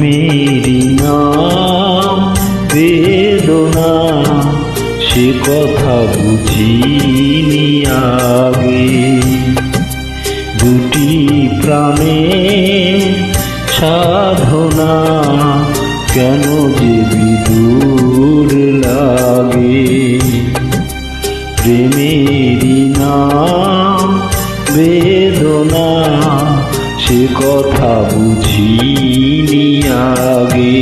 প্রেমেরই নাম বেদনা, সে কথা বুঝিনি আগে। দুটি প্রাণের সাধনা, কেন যে বিদূর লাগে। প্রেমেরই নাম বেদনা, সে কথা বুঝিনি আগে।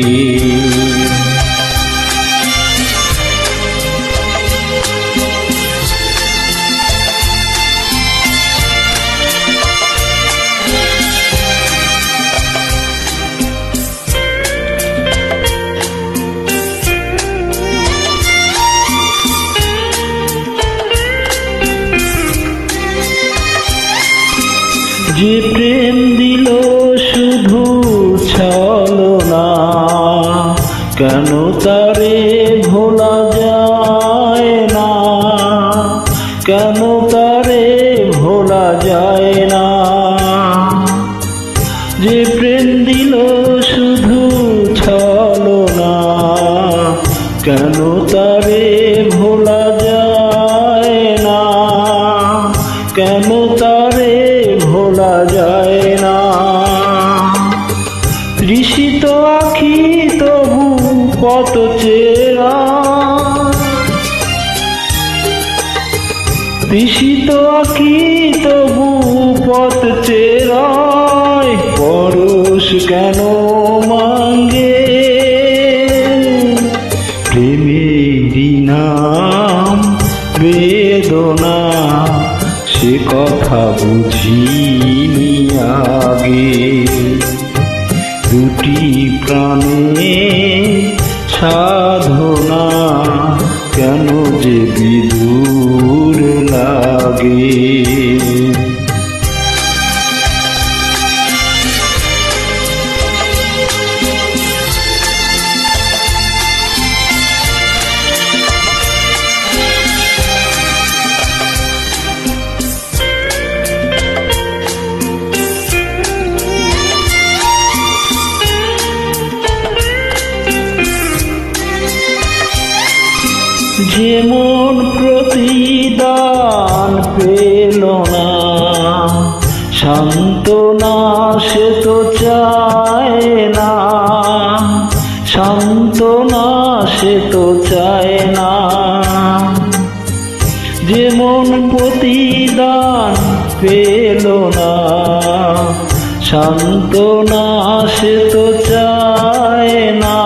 যে প্রেম দিল শুধু ছলনা, কেন তারে ভোলা যায় না, কেন তারে ভোলা যায় না। যে প্রেম দিল শুধু ছলনা, কেন তারে ভোলা যায় না, কেন তারে ভোলা যায় না। তৃষিত আখি তবু পথ চেরা, তৃষিত আখি তবু পথ চেরায়, পরশ কেন মাঙ্গে। প্রেমেরই নাম বেদনা, সে কথা বুঝিনি আগে। দুটি প্রাণের সাধনা, কেন যে বিদূর লাগে। যেমন প্রতিদান পেল না সান্ত্বনা, সে তো চায় না, সান্ত্বনা সে তো চায় না। যেমন প্রতিদান পেল না সান্ত্বনা, সে তো চায় না,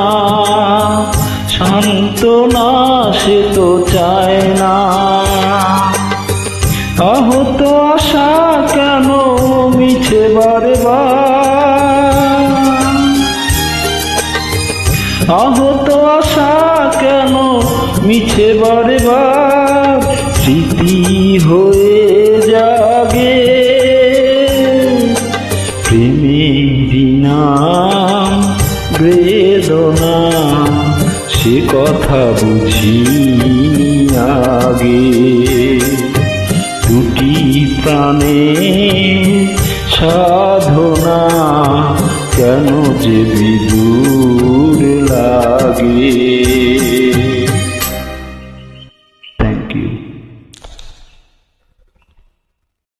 সান্ত্বনা সে তো চায় না। আহত আশা কেন মিছে বারে বার, আহত আশা কেন মিছে বারে বার, স্মৃতি হয়ে জাগে। প্রেমেরই নাম বেদনা, সে কথা বুঝিনি আগে। দুটি প্রাণের সাধনা, কেন যে বিদূর লাগে।